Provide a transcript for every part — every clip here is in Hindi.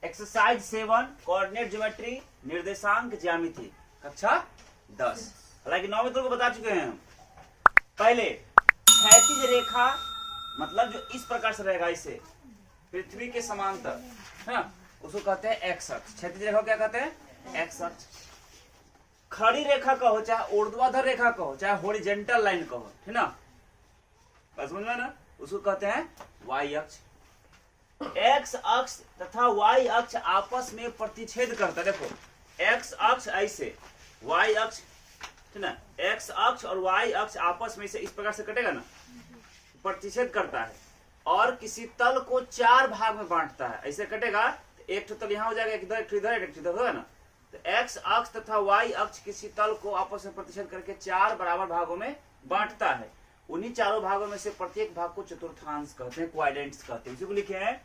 एक्सरसाइज 7 कोऑर्डिनेट ज्योमेट्री निर्देशांक ज्यामिति कक्षा 10। हालांकि 9 में तुमको बता चुके हैं हम। पहले क्षैतिज रेखा मतलब जो इस प्रकार से रहेगा, इसे पृथ्वी के समांतर है ना, उसको कहते हैं एक्स अक्ष। क्षैतिज रेखा क्या कहते हैं? एक्स अक्ष। खड़ी रेखा कहो, चाहे ऊर्ध्वाधर रेखा कहो, चाहे हॉरिजॉन्टल लाइन कहो, है ना, बस समझ में ना, उसको कहते हैं वाई अक्ष। एक्स अक्ष तथा वाई अक्ष आपस में प्रतिच्छेद करता है। देखो एक्स अक्ष ऐसे, वाई अक्ष है ना, एक्स अक्ष और वाई अक्ष आपस में से इस प्रकार से कटेगा ना, प्रतिच्छेद करता है और किसी तल को 4 भाग में बांटता है। ऐसे कटेगा तो एक तल यहाँ हो जाएगा, एक इधर, एक इधर, एक इधर होगा ना। तो एक्स अक्ष तथा वाई अक्ष किसी तल को आपस में प्रतिच्छेद करके 4 बराबर भागों में बांटता है। उन्हीं चारों भागों में से प्रत्येक भाग को चतुर्थांश कहते हैं, क्वाड्रेंट्स कहते हैं। इसी को लिखे हैं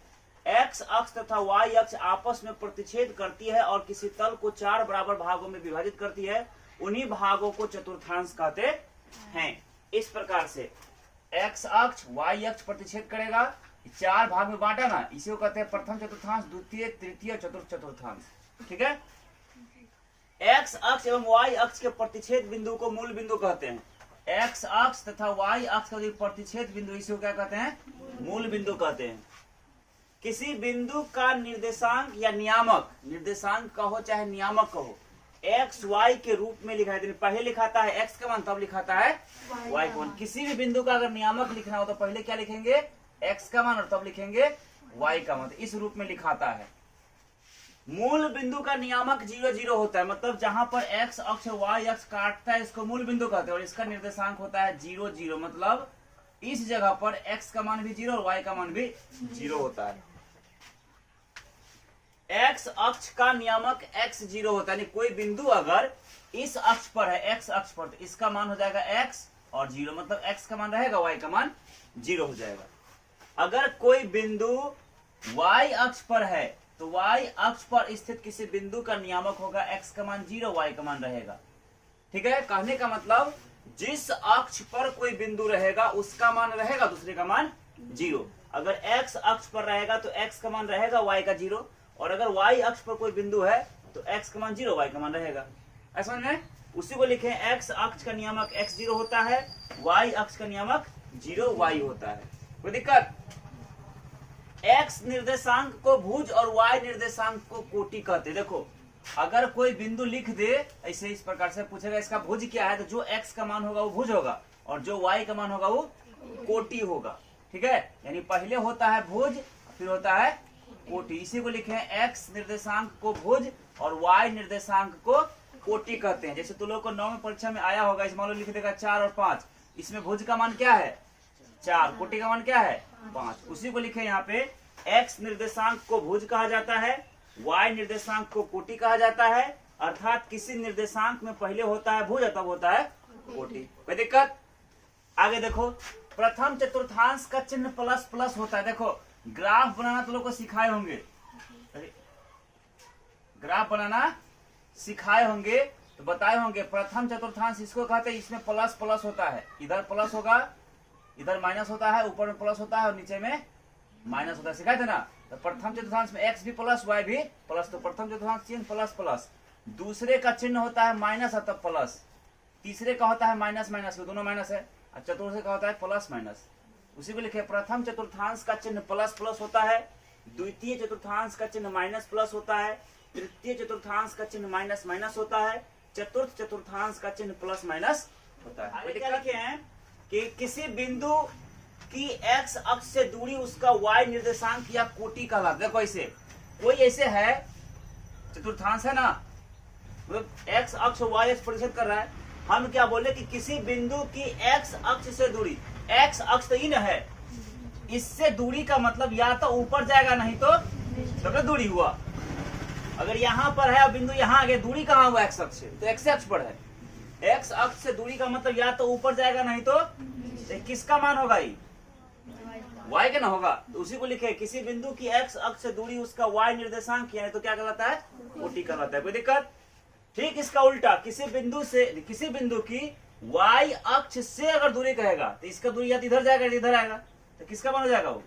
एक्स अक्ष तथा वाई अक्ष आपस में प्रतिच्छेद करती है और किसी तल को 4 बराबर भागों में विभाजित करती है। उन्हीं भागों को चतुर्थांश कहते हैं। इस प्रकार से एक्स अक्ष वाई अक्ष प्रतिच्छेद करेगा, 4 भाग में बांटा ना, इसी को कहते हैं प्रथम चतुर्थांश, द्वितीय, तृतीय, चतुर्थ चतुर्थांश। ठीक है। एक्स अक्ष एवं वाई अक्ष के प्रतिच्छेद बिंदु को मूल बिंदु कहते हैं। एक्स अक्ष तथा वाई अक्ष का जो प्रतिच्छेद बिंदु, इसी को क्या कहते हैं? मूल बिंदु कहते हैं। किसी बिंदु का निर्देशांक या नियामक, निर्देशांक कहो चाहे नियामक कहो, एक्स वाई के रूप में लिखा है। पहले लिखाता है एक्स का मान, तब लिखाता है वाई का मान। किसी भी बिंदु का अगर नियामक लिखना हो तो पहले क्या लिखेंगे? एक्स का मान, और तब लिखेंगे वाई का मान। इस रूप में लिखाता है। मूल बिंदु का नियामक 0 0 होता है, मतलब जहां पर एक्स अक्ष और वाई अक्ष काटता है इसको मूल बिंदु कहते हैं। और इसका निर्देशांक होता है 0 0, मतलब इस जगह पर एक्स का मान भी 0 और वाई का मान भी 0 होता है। एक्स अक्ष का नियामक x 0 होता है, यानी कोई बिंदु अगर इस अक्ष पर है, एक्स अक्ष पर, तो इसका मान हो जाएगा x और 0, मतलब x का मान रहेगा, y का मान 0 हो जाएगा। अगर कोई बिंदु y अक्ष पर है तो y अक्ष पर स्थित किसी बिंदु का नियामक होगा, x का मान 0, y का मान रहेगा। ठीक है। कहने का मतलब जिस अक्ष पर कोई बिंदु रहेगा उसका मान रहेगा, दूसरे का मान 0। अगर x अक्ष पर रहेगा तो x का मान रहेगा, y का 0, और अगर y अक्ष पर कोई बिंदु है तो x का मान 0, y का मान रहेगा। ऐसा में उसी को लिखे x अक्ष का नियामक x 0 होता है, y अक्ष का नियामक 0 y होता है। कोई दिक्कत? x निर्देशांक को भुज और y निर्देशांक को कोटि कहते हैं। देखो अगर कोई बिंदु लिख दे ऐसे, इस प्रकार से पूछेगा इसका भुज क्या है, तो जो x का मान होगा वो भुज होगा और जो y का मान होगा वो कोटि होगा। ठीक है। यानी पहले होता है भुज, फिर होता है कोटि। इसी को लिखे हैं x निर्देशांक को भुज और y निर्देशांक को कोटि कहते हैं। जैसे तुम लोग को 9 में परीक्षा में आया होगा, इस मान लो लिख देगा 4 और 5, इसमें भुज का मान क्या है? 4, कोटि का मान क्या है? 5। उसी को लिखे यहाँ पे x निर्देशांक को भुज कहा जाता है, y निर्देशांक को कोटि कहा जाता है। अर्थात किसी निर्देशांक में पहले होता है भुज, तब होता है कोटि। कोई दिक्कत? आगे देखो, प्रथम चतुर्थांश का चिन्ह प्लस प्लस होता है। देखो ग्राफ बनाना तो लोग को सिखाए होंगे, ग्राफ बनाना सिखाए होंगे तो बताए होंगे। प्रथम चतुर्थांश इसको कहते हैं, इसमें प्लस प्लस होता है, इधर प्लस होगा, इधर माइनस होता है, ऊपर में प्लस होता है और नीचे में माइनस होता है। सिखाए थे ना। तो प्रथम चतुर्थांश में x भी प्लस y भी प्लस, तो प्रथम चतुर्थांश चिन्ह प्लस प्लस। दूसरे का चिन्ह होता है माइनस और तब प्लस। तीसरे का होता है माइनस माइनस, दोनों माइनस है। और चतुर्थ का होता है प्लस माइनस। उसी को लिखे प्रथम चतुर्थांश का चिन्ह प्लस प्लस होता है, द्वितीय चतुर्थांश का चिन्ह माइनस प्लस होता है, तृतीय चतुर्थांश का चिन्ह माइनस माइनस होता है, चतुर्थ चतुर्थांश का चिन्ह प्लस माइनस होता है। क्या लिखे हैं कि किसी बिंदु की x अक्ष से दूरी उसका y निर्देशांक या कोटि कहलाता है। देखो ऐसे कोई ऐसे है, चतुर्थांश है ना, मतलब x अक्ष y अक्ष प्रतिच्छेद कर रहा है। हम क्या बोले कि किसी बिंदु की x अक्ष से दूरी, x अक्ष तो इन है, इससे दूरी का मतलब या तो ऊपर जाएगा नहीं तो दूरी हुआ। अगर यहाँ पर है बिंदु, यहाँ आगे, दूरी कहाँ हुआ? x अक्ष से, तो x अक्ष पर है। x अक्ष से दूरी का मतलब या तो ऊपर जाएगा नहीं तो किसका मान होगा? ये y का ना होगा। तो उसी को लिखे किसी बिंदु की x अक्ष से दूरी उसका y निर्देशांक है, तो क्या कहलाता है? कोटि कहलाता है। कोई दिक्कत? ठीक इसका उल्टा, किसी बिंदु की y अक्ष से अगर दूरी कहेगा तो इसका दूरी या तो इधर जाएगा या इधर आएगा, तो किसका मान हो जाएगा? वो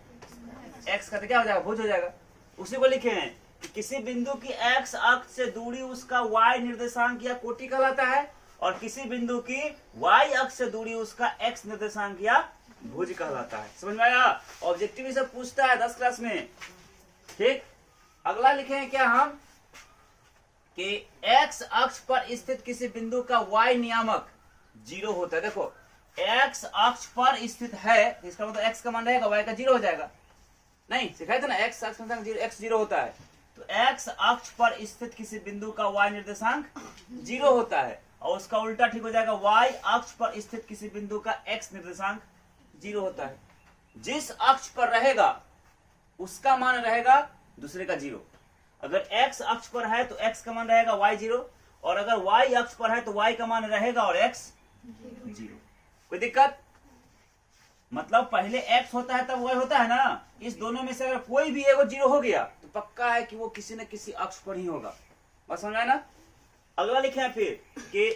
x का, तो क्या हो जाएगा? भुज हो जाएगा। उसी को लिखे हैं कि किसी बिंदु की x अक्ष से दूरी उसका y निर्देशांक या कोटि कहलाता है, और किसी बिंदु की y अक्ष से दूरी उसका x निर्देशांक या भुज कहलाता है। समझ में आया? ऑब्जेक्टिव ही सब पूछता है 10 क्लास में। ठीक, अगला लिखे हैं क्या हम कि x अक्ष पर स्थित किसी बिंदु का y नियामक 0 होता है। देखो x अक्ष पर स्थित है, इसका मतलब x का मान रहेगा, y का 0 हो जाएगा। नहीं सिखाए थे ना, x अक्ष पर x 0 होता है, तो x अक्ष पर स्थित किसी बिंदु का y निर्देशांक 0 होता है, और उसका उल्टा ठीक हो जाएगा, y अक्ष पर स्थित किसी बिंदु का x निर्देशांक 0 होता है। जिस अक्ष पर रहेगा उसका मान रहेगा दूसरे का 0। अगर x अक्ष पर है तो x का मान रहेगा y 0, और अगर y अक्ष पर है तो y का मान रहेगा और x 0। कोई दिक्कत? मतलब पहले x होता है तब y होता है ना। इस दोनों में से अगर कोई भी एगो 0 हो गया तो पक्का है कि वो किसी न किसी अक्ष पर ही होगा। बस समझ में ना। अगला लिखे हैं फिर कि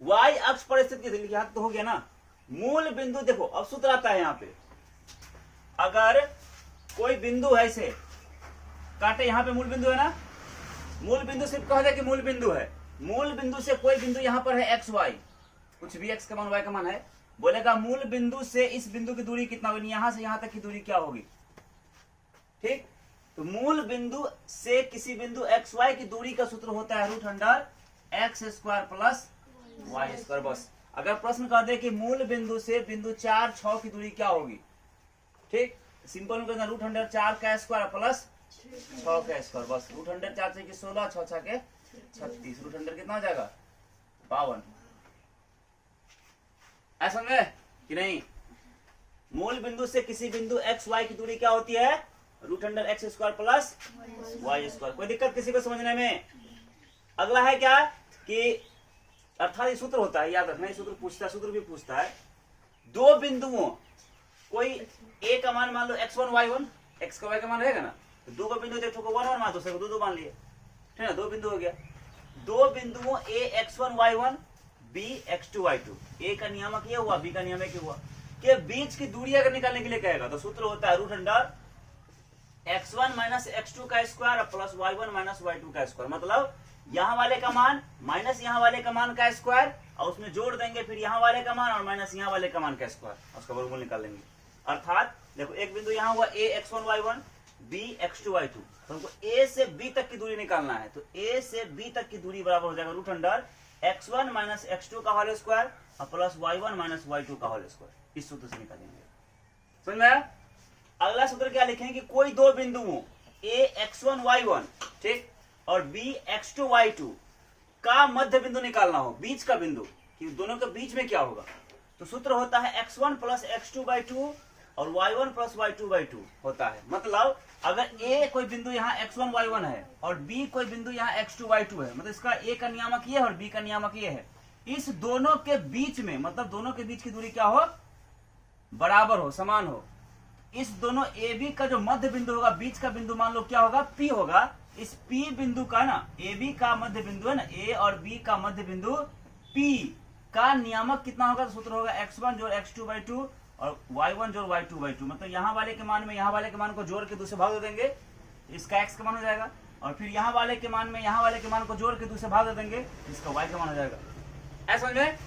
y अक्ष पर स्थित किसी हाथ तो हो गया ना। मूल बिंदु देखो, अब सूत्र आता है यहाँ पे, अगर कोई बिंदु है इसे काटे, यहाँ पे मूल बिंदु है ना, मूल बिंदु सिर्फ कह दे कि मूल बिंदु है, मूल बिंदु से कोई बिंदु यहाँ पर है एक्स वाई, कुछ भी एक्स का मान वाई का मान है, बोलेगा मूल बिंदु से इस बिंदु की दूरी कितना होगी, यहां से यहां तक की दूरी क्या होगी। ठीक, तो मूल बिंदु से किसी बिंदु एक्स वाई की दूरी का सूत्र होता है √√x² प्लस y²। बस अगर प्रश्न कर दे कि मूल बिंदु से बिंदु 4, 6 की दूरी क्या होगी, ठीक, सिंपल में √4² प्लस 6²। बस √4 से 16, 6 6 के 36, √100 कितना हो जाएगा 52। ऐसा में कि नहीं, मूल बिंदु से किसी बिंदु एक्स वाई की दूरी क्या होती है √x² प्लस y²। कोई दिक्कत किसी को समझने में? अगला है क्या कि अर्थात ये सूत्र होता है, याद रखना, ये सूत्र पूछता है, सूत्र भी पूछता है, दो बिंदुओं, कोई a का मान मान लो x1 y1, x का y का मान रहेगा ना, तो दो का बिंदु देखो 1 1 मान, दूसरे को 2 2 मान लिए, ठीक है ना, दो बिंदु हो गया। दो बिंदुओं a x1 y1 b x2 y2, a का नियामक ये हुआ, b का नियामक ये हुआ, के बीच की दूरी अगर निकालने के लिए कहेगा तो सूत्र होता है √x1 - x2 का स्क्वायर प्लस y1 - y2 का स्क्वायर। मतलब यहाँ वाले का मान माइनस यहाँ वाले का मान का स्क्वायर, और उसमें जोड़ देंगे फिर यहाँ वाले का मान और माइनस यहाँ वाले का मान का स्क्वायर, उसका वर्गमूल निकाल लेंगे। अर्थात देखो एक बिंदु यहाँ हुआ a x1 y1 b x2 y2, तो हमको a से b तक की दूरी निकालना है, तो a से b तक की दूरी बराबर हो जाएगा √x1 - x2 का होल स्क्वायर और प्लस y1 - y2 का होल स्क्वायर। इस सूत्र से निकालेंगे। समझ में आया? अगला सूत्र क्या लिखेंगे कि कोई दो बिंदुओं a x1 y1, ठीक, और b x2 y2 का मध्य बिंदु निकालना हो, बीच का बिंदु, कि दोनों के बीच में क्या होगा, तो सूत्र होता है x1 + x2/2 और y1 + y2/2 होता है। मतलब अगर a कोई बिंदु यहाँ x1 y1 है और b कोई बिंदु यहाँ x2 y2 है, मतलब इसका a का नियामक ये है और b का नियामक ये है, इस दोनों के बीच में, मतलब दोनों के बीच की दूरी क्या हो, बराबर हो, समान हो। इस दोनों AB का जो मध्य बिंदु होगा, बीच का बिंदु मान लो क्या होगा, P होगा। इस P बिंदु का ना, AB का मध्य बिंदु है ना, A और B का मध्य बिंदु P का नियामक कितना होगा, तो सूत्र होगा x1 जोड़ x2/2 और y1 जोड़ y2/2। मतलब यहाँ वाले के मान में यहाँ वाले के मान को जोड़ के दूसरे भाग दे देंगे, इसका x का मान हो जाएगा, और फिर यहाँ वाले के मान में यहाँ वाले के मान को जोड़ के दूसरे भाग दे देंगे, इसका y का मान हो जाएगा। ऐसा समझ में?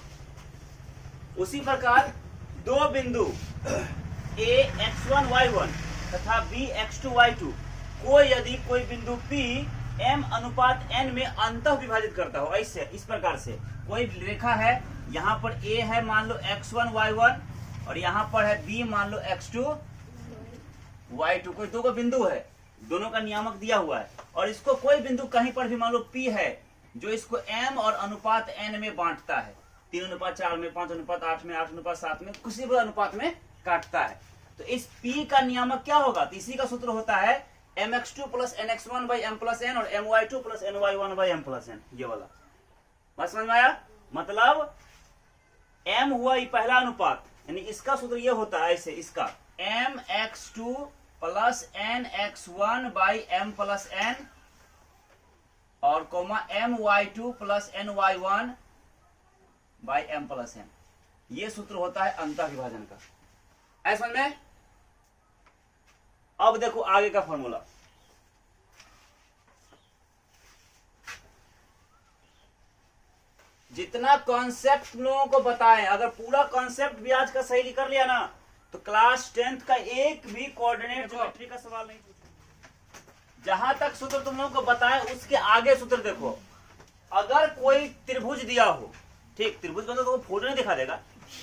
उसी प्रकार दो बिंदु a x1 y1 तथा b x2 y2 को यदि कोई बिंदु P m/n में अंतः विभाजित करता हो, ऐसे इस प्रकार से कोई रेखा है, यहाँ पर a है मान लो x1 y1 और यहाँ पर है b मान लो x2 y2, कोई दो बिंदु है, दोनों का नियामक दिया हुआ है, और इसको कोई बिंदु कहीं पर भी मान लो P है जो इसको m और अनुपात n में बांटता है, 3:4 में, 5:8 में, 8:7 में, किसी भी अनुपात में काटता है, तो इस P का नियामक क्या होगा, तो इसी का सूत्र होता है mx2 + nx1/m + n और my2 + ny1/m + n, ये वाला। बात समझ में आया? मतलब m हुआ ये पहला अनुपात, यानी इसका सूत्र ये होता है ऐसे, इसका mx2 + nx1/m + n और my2 + ny1/m + n, ये सूत्र होता है अंतः विभाजन का। ऐसा समझ में? अब देखो आगे का फॉर्मूला, जितना कॉन्सेप्ट लोगों को बताएं, अगर पूरा कॉन्सेप्ट भी आज का सही कर लिया ना तो क्लास 10th का एक भी कोऑर्डिनेट ज्योमेट्री का सवाल नहीं पूछेगा। जहां तक सूत्र तुम लोगों को बताए उसके आगे सूत्र देखो। अगर कोई त्रिभुज दिया हो, ठीक, त्रिभुज मतलब तो फोटो नहीं दिखा देगा,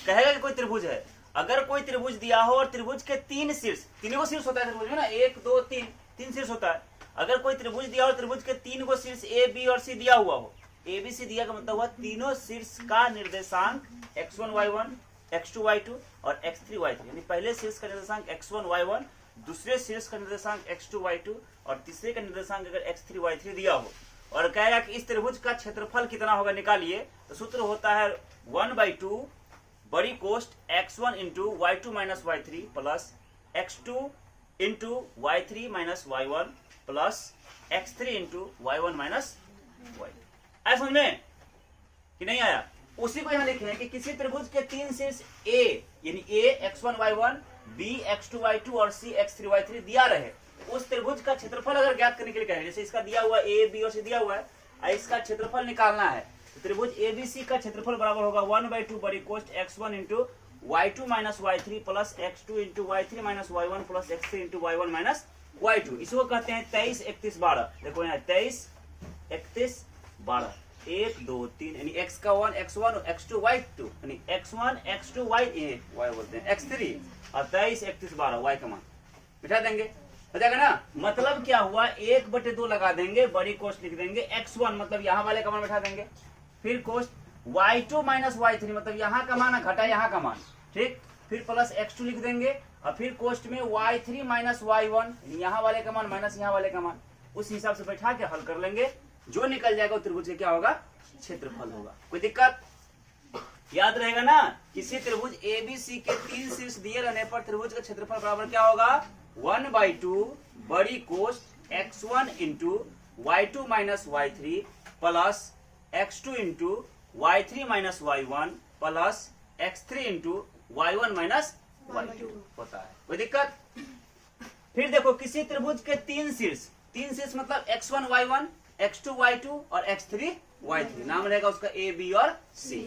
कहेगा कि कोई त्रिभुज है। अगर कोई त्रिभुज दिया हो और त्रिभुज के तीन शीर्ष, तीनों शीर्ष होता है त्रिभुज में ना, 1 2 3, 3 शीर्ष होता है। अगर कोई त्रिभुज दिया हो और त्रिभुज के 3 गो शीर्ष ए बी और सी दिया हुआ हो, ए बी सी दिया का मतलब हुआ तीनों शीर्ष का निर्देशांक x1 y1 x2 y2 और x3 y3, यानी पहले शीर्ष का निर्देशांक x1 y1, दूसरे शीर्ष का निर्देशांक x2 y2 और तीसरे का निर्देशांक अगर x3 y3 दिया हो और कहेगा कि इस त्रिभुज का क्षेत्रफल कितना होगा निकालिए, तो सूत्र होता है 1/2 बड़ी कोष्ट x1 into y2 minus y3 plus x2 into y3 minus y1 plus x3 into y1 minus y2। आया समझ में कि नहीं आया? उसी को यहां लिखे हैं कि किसी त्रिभुज के तीन शीर्ष a यानी a x1 y1, b x2 y2 और c x3 y3 दिया रहे, उस त्रिभुज का क्षेत्रफल अगर ज्ञात करने के लिए कहें, जैसे इसका दिया हुआ a b और c दिया हुआ है, इसका क्षेत्रफल निकालना है, तो त्रिभुज abc का क्षेत्रफल बराबर होगा 1/2 बड़ी कोष्ट x1 into y2 minus y3 plus x2 into y3 minus y1 plus x3 into y1 minus y2। इसको कहते हैं 23 31 12। देखो यहाँ 23 31 12, 1 2 3 यानी x का 1 x1 x2 y2 यानी x1 x2 y बोलते हैं x3 और 23 31 12 y का मान बिठा देंगे, हो जाएगा ना। मतलब क्या हुआ, 1/2 लगा देंगे, बड़ी कोष्ट लिख देंगे, x1 मतलब यहाँ वाले का मान बिठा देंगे, फिर कोष्ट y2 माइनस y3 मतलब यहाँ का मान घटा यहाँ का मान, ठीक, फिर प्लस x2 लिख देंगे और फिर कोष्ट में y3 माइनस y1 यहाँ वाले का मान माइनस यहाँ वाले का मान, उस हिसाब से बैठा के हल कर लेंगे। जो निकल जाएगा वो त्रिभुज का क्या होगा, क्षेत्रफल होगा। कोई दिक्कत? याद रहेगा ना, किसी त्रिभुज ABC के तीन शीर्ष दिए रहने पर त्रिभुज का क्षेत्रफल बराबर क्या होगा, 1/2 बड़ी कोष्ट x1 into y2 minus y3 plus x2 into y3 minus y1 plus x3 into y1 minus y2 होता है। कोई दिक्कत? फिर देखो किसी त्रिभुज के तीन शीर्ष मतलब x1 y1 x2 y2 और x3 y3, नाम रहेगा उसका a b और c।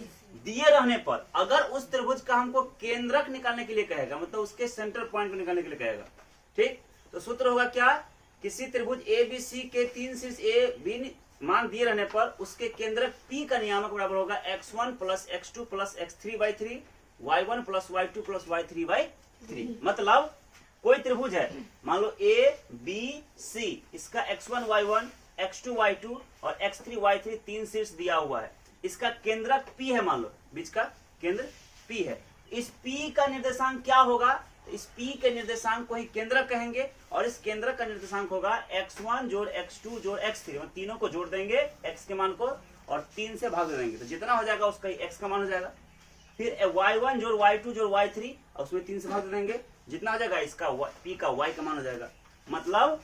दिए रहने पर अगर उस त्रिभुज का हमको केंद्रक निकालने के लिए कहेगा, मतलब उसके सेंटर पॉइंट को निकालने के लिए कहेगा, ठीक, तो सूत्र होगा क्या, किसी त्रिभुज ABC के तीन शीर्ष a b मान दिए रहने पर उसके केंद्रक P का नियामक बराबर होगा x1 plus x2 plus x3/3 y1 plus y2 plus y3/3। मतलब कोई त्रिभुज है, मान लो a b c, इसका x1 y1 x2 y2 और x3 y3 तीन शीर्ष दिया हुआ है, इसका केंद्रक P है, मान लो बीच का केंद्र P है, इस P का निर्देशांक क्या होगा, तो इस P के निर्देशांक को ही केंद्रक कहेंगे और इस केंद्रक का निर्देशांक होगा x1 जोड़ x2 जोड़ x3, मतलब तीनों को जोड़ देंगे x के मान को और 3 से भाग देंगे, तो जितना हो जाएगा उसका x का मान हो जाएगा। फिर y1 जोड़ y2 जोड़ y3 और उसमें 3 से भाग देंगे, जितना हो जाएगा इसका P का y का मान हो जाएगा। मतलब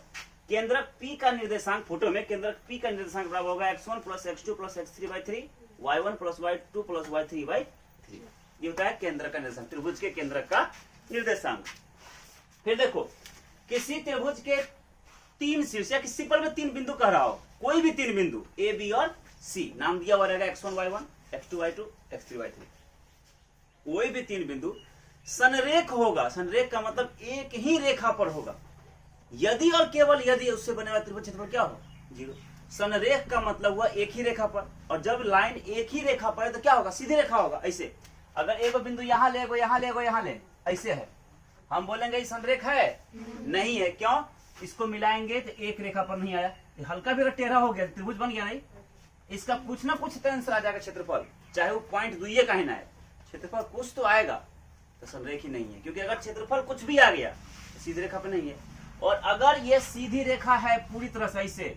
केंद्रक P का निर्देशांक, फोटो में केंद्रक P का निर्देशांक बराबर होगा x1 plus x2 plus x3/3 y1 plus y2 plus y3/3। ये होता है केंद्रक का निर्देशांक, त्रिभुज के केंद्रक का निर्देशांक। फिर देखो किसी त्रिभुज के तीन शीर्ष या किसी पर मैं तीन बिंदु कह रहा हूं, कोई भी तीन बिंदु a b और c, नाम दिया हुआ रहेगा x1 y1 x2 y2 x3 y3, कोई भी तीन बिंदु संरेख होगा। संरेख का मतलब एक ही रेखा पर होगा, यदि और केवल यदि उससे बने वाला त्रिभुज क्षेत्रफल क्या हो, 0। संरेख का मतलब हुआ एक ही रेखा पर, और जब लाइन एक ही रेखा पर है तो क्या होगा, सीधी रेखा होगा। ऐसे अगर एक बिंदु यहाँ ले, यहाँ ले, यहाँ ले, ऐसे है, हम बोलेंगे संरेख है, नहीं है। क्यों? इसको मिलाएंगे तो एक रेखा पर नहीं आया, हल्का भी टेढ़ा हो गया, त्रिभुज बन गया नहीं। इसका कुछ ना कुछ तो आंसर आ जाएगा क्षेत्रफल, चाहे वो पॉइंट दुइये का ही ना है, क्षेत्रफल कुछ तो आएगा, तो संरेख ही नहीं है। क्योंकि अगर क्षेत्रफल कुछ भी आ गया तो सीधी रेखा पर नहीं है। और अगर ये सीधी रेखा है पूरी तरह से, ऐसे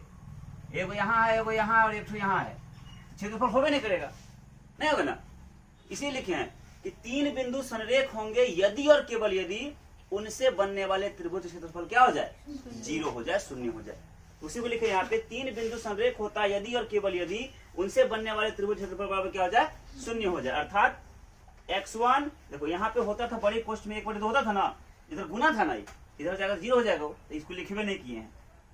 एगो यहाँ है, एगो यहाँ और एक तो यहाँ है, क्षेत्रफल होबे नहीं करेगा, नहीं होगा ना। इसीलिए लिखे हैं कि तीन बिंदु संरेख होंगे यदि और केवल यदि उनसे बनने वाले त्रिभुज क्षेत्रफल क्या हो जाए, 0 हो जाए, 0 हो जाए। उसी को लिखे यहाँ पे, तीन बिंदु संरेख होता है यदि और केवल यदि उनसे बनने वाले त्रिभुज क्षेत्रफल बराबर क्या हो जाए, 0 हो जाए। अर्थात x1 देखो यहाँ पे होता था बड़ी कोष्ठ में 1/2 होता था ना, इधर गुना था ना, इधर हो जाएगा 0 हो जाएगा वो, तो इसको लिखे हुए नहीं किए हैं,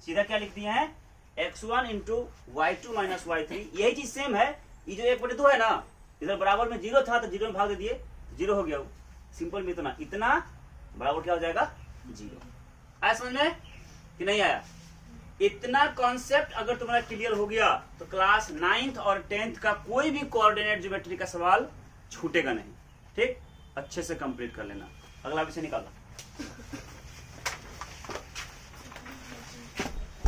सीधा क्या लिख दिए हैं x1 into y2 minus y3। यही चीज सेम है, ये जो 1/2 है ना, इधर बराबर में 0 था तो 0 में भाग दे दिए, 0 हो गया वो। सिंपल में इतना इतना बराबर क्या हो जाएगा 0। आया समझ में कि नहीं आया? इतना कॉन्सेप्ट अगर तुम्हारा क्लियर हो गया तो क्लास 9th और 10th का कोई भी कोऑर्डिनेट ज्योमेट्री का सवाल छूटेगा नहीं। ठीक, अच्छे से कंप्लीट कर लेना। अगला विषय निकालना।